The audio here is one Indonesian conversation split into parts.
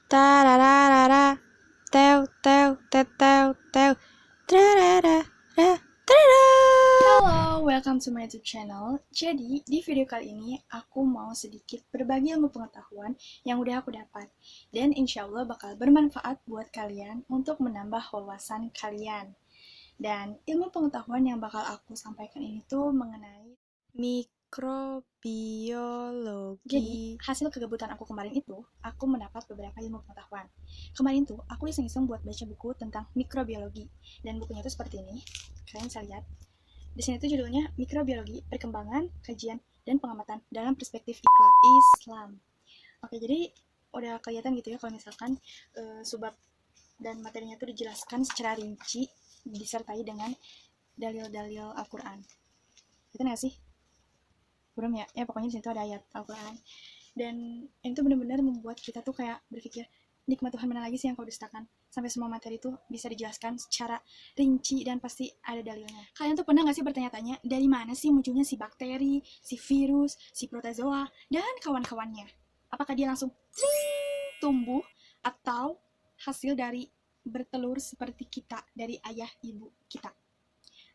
Tararara, teo, teo, teteo, teo, trarara, trara. Halo, welcome to my YouTube channel. Jadi, di video kali ini aku mau sedikit berbagi ilmu pengetahuan yang udah aku dapat. Dan insya Allah bakal bermanfaat buat kalian untuk menambah wawasan kalian. Dan ilmu pengetahuan yang bakal aku sampaikan ini tuh mengenai Mikrobiologi. Jadi, hasil kegabutan aku kemarin itu, aku mendapat beberapa ilmu pengetahuan. Kemarin tuh, aku iseng-iseng buat baca buku tentang mikrobiologi. Dan bukunya tuh seperti ini. Kalian bisa lihat. Di sini tuh judulnya Mikrobiologi, Perkembangan, Kajian, dan Pengamatan dalam Perspektif Islam. Oke, jadi udah kelihatan gitu ya kalau misalkan subbab dan materinya tuh dijelaskan secara rinci disertai dengan dalil-dalil Al-Quran. Itu nggak sih? Belum ya? Ya pokoknya di sini tuh ada ayat Al-Quran. Dan ini tuh benar-benar membuat kita tuh kayak berpikir, nikmat Tuhan mana lagi sih yang kau dustakan? Sampai semua materi itu bisa dijelaskan secara rinci dan pasti ada dalilnya. Kalian tuh pernah gak sih bertanya-tanya, dari mana sih munculnya si bakteri, si virus, si protozoa, dan kawan-kawannya? Apakah dia langsung tumbuh atau hasil dari bertelur seperti kita dari ayah ibu kita?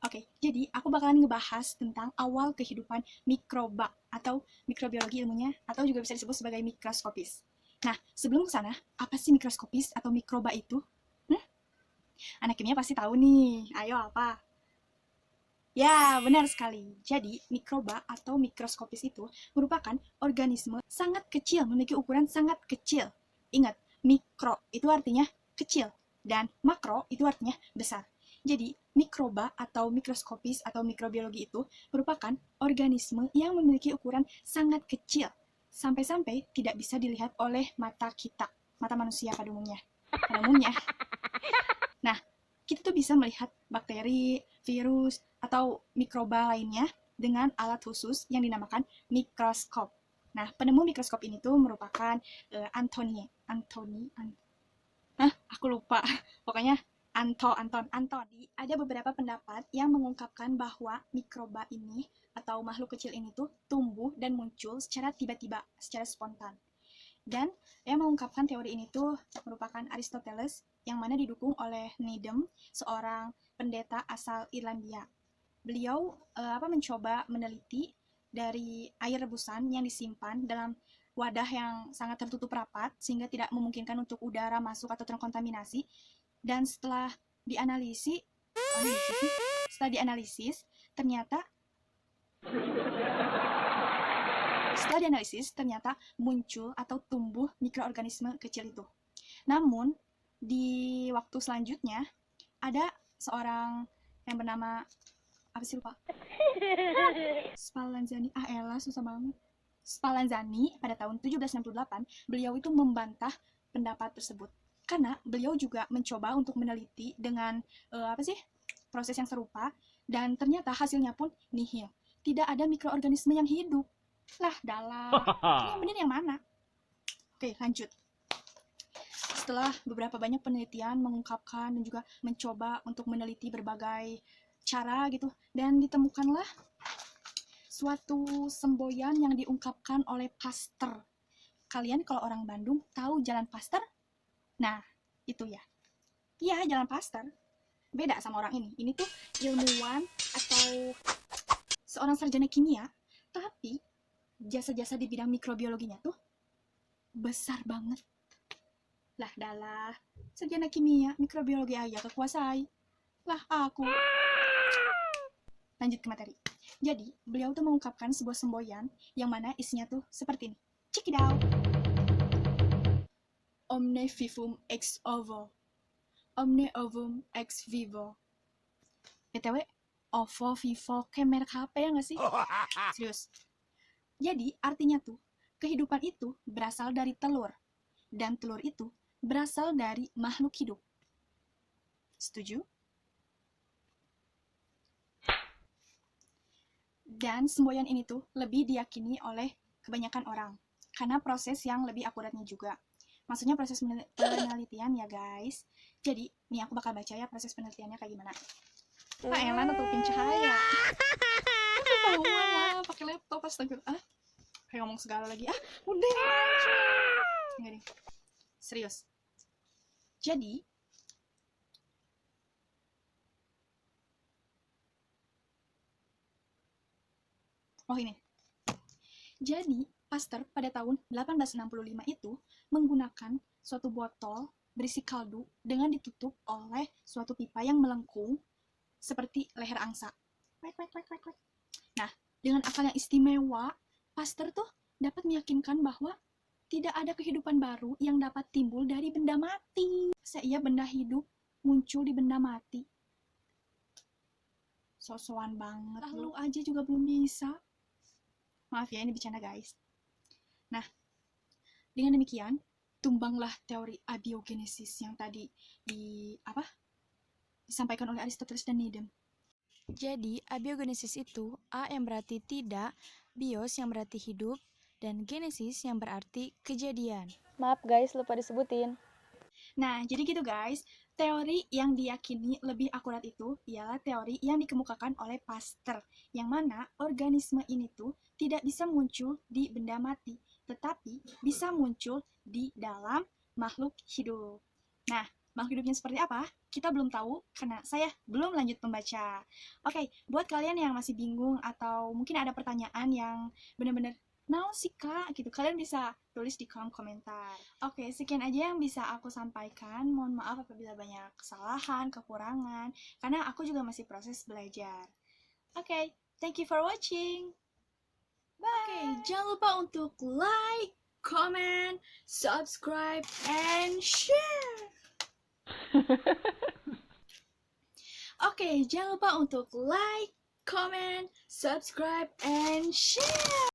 Oke, jadi aku bakalan ngebahas tentang awal kehidupan mikroba atau mikrobiologi ilmunya, atau juga bisa disebut sebagai mikroskopis. Nah, sebelum ke sana, apa sih mikroskopis atau mikroba itu? Anak kimia pasti tahu nih. Ayo apa? Ya, benar sekali. Jadi, mikroba atau mikroskopis itu merupakan organisme sangat kecil, memiliki ukuran sangat kecil. Ingat, mikro itu artinya kecil, dan makro itu artinya besar. Jadi, mikroba atau mikroskopis atau mikrobiologi itu merupakan organisme yang memiliki ukuran sangat kecil, sampai-sampai tidak bisa dilihat oleh mata kita, mata manusia pada umumnya. Nah, kita tuh bisa melihat bakteri, virus, atau mikroba lainnya dengan alat khusus yang dinamakan mikroskop. Nah, penemu mikroskop ini tuh merupakan Anthony. Aku lupa. Pokoknya Anton. Ada beberapa pendapat yang mengungkapkan bahwa mikroba ini atau makhluk kecil ini tuh tumbuh dan muncul secara tiba-tiba, secara spontan. Dan yang mengungkapkan teori ini tuh merupakan Aristoteles yang mana didukung oleh Needham, seorang pendeta asal Irlandia. Beliau mencoba meneliti dari air rebusan yang disimpan dalam wadah yang sangat tertutup rapat sehingga tidak memungkinkan untuk udara masuk atau terkontaminasi. Dan setelah dianalisis ternyata muncul atau tumbuh mikroorganisme kecil itu. Namun, di waktu selanjutnya, ada seorang yang bernama, Spallanzani. Susah banget. Spallanzani pada tahun 1768, beliau itu membantah pendapat tersebut. Karena beliau juga mencoba untuk meneliti dengan proses yang serupa, dan ternyata hasilnya pun nihil. Tidak ada mikroorganisme yang hidup. Lah, yang benar yang mana? Oke, lanjut. Setelah beberapa banyak penelitian mengungkapkan dan juga mencoba untuk meneliti berbagai cara gitu, dan ditemukanlah suatu semboyan yang diungkapkan oleh Pasteur. Kalian kalau orang Bandung tahu Jalan Pasteur? Nah, itu ya. Iya, Jalan Pasteur. Beda sama orang ini. Ini tuh ilmuwan atau seorang sarjana kimia, tapi jasa-jasa di bidang mikrobiologinya tuh besar banget. Lah, sarjana kimia, mikrobiologi aja kekuasai. Lah, aku. Lanjut ke materi. Jadi, beliau tuh mengungkapkan sebuah semboyan yang mana isinya tuh seperti ini. Check it out. Omne vivum ex ovo. Omne ovum ex vivo. BTW, ovo, vivo, kayak merek HP ya nggak sih? Serius. Jadi, artinya tuh, kehidupan itu berasal dari telur. Dan telur itu berasal dari makhluk hidup. Setuju? Dan semboyan ini tuh lebih diyakini oleh kebanyakan orang. Karena proses yang lebih akuratnya juga. Maksudnya proses penelitian ya guys. Jadi, nih aku bakal baca ya proses penelitiannya kayak gimana. Elah tutupin cahaya. Ketahuan lah, pakai laptop astaga. Kayak ngomong segala lagi. Udah. Enggak deh. Serius. Jadi, ini. Jadi, Pasteur pada tahun 1865 itu menggunakan suatu botol berisi kaldu dengan ditutup oleh suatu pipa yang melengkung seperti leher angsa. Nah, dengan akal yang istimewa, Pasteur tuh dapat meyakinkan bahwa tidak ada kehidupan baru yang dapat timbul dari benda mati. Ia benda hidup muncul di benda mati. Sosokan banget. Lu aja juga belum bisa. Maaf ya, ini bercanda guys. Nah, dengan demikian, tumbanglah teori abiogenesis yang tadi disampaikan oleh Aristoteles dan Needham. Jadi, abiogenesis itu A yang berarti tidak, bios yang berarti hidup, dan genesis yang berarti kejadian. Maaf guys, lupa disebutin. Nah, jadi gitu guys, teori yang diyakini lebih akurat itu ialah teori yang dikemukakan oleh Pasteur, yang mana organisme ini tuh tidak bisa muncul di benda mati, tetapi bisa muncul di dalam makhluk hidup. Nah, makhluk hidupnya seperti apa? Kita belum tahu karena saya belum lanjut membaca. Oke, buat kalian yang masih bingung atau mungkin ada pertanyaan yang benar-benar naon sih kak gitu, kalian bisa tulis di kolom komentar. Oke, sekian aja yang bisa aku sampaikan. Mohon maaf apabila banyak kesalahan, kekurangan, karena aku juga masih proses belajar. Oke, thank you for watching. Bye. Oke, jangan lupa untuk like, comment, subscribe, and share. Oke, jangan lupa untuk like, comment, subscribe, and share.